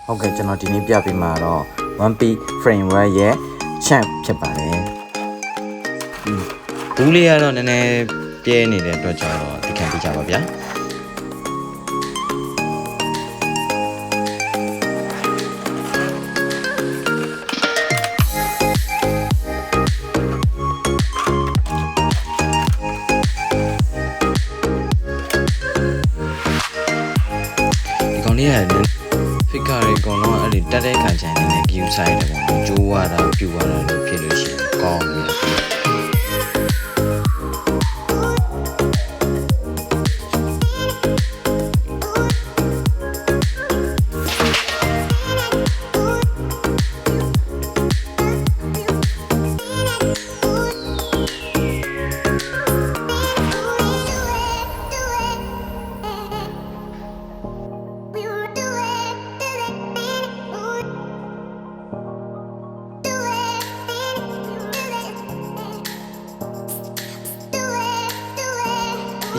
ဟုတ်ကဲ့ကျွန်တော်ဒီနေ့ပြပေးမှာတော့ 1P framework ရဲ့ champ ဖြစ်ပါတယ်ဘူးလေးကတော့နည်းနည်းပြဲနေတဲ့အတွက်ကြောင့်တော့ဒီခံပြကြပါဗျာဒီကောင်လေးကfigure တွေအကုန်လုံးအဲ့ဒီတက်တဲ့ခံချင်နေတဲ့ view side တွေပေါ့ကျိုးရတာပြူရတာလို့ဖြစ်လို့ရှိရင်ကောင်းပြီ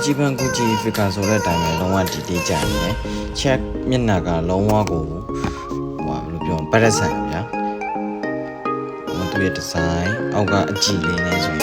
一般估计 figure ဆိုတဲ့အတိုင်းပဲလုံးဝဒီတေးကြနေတယ် check မျက်နှာကလုံးဝကိုဟိုဘယ်လိုပြောပတ်သက်ဆန်ဗျာသူရဲ့ design အောက်ကအကြည့်လေးနဲ့ဆိုရင်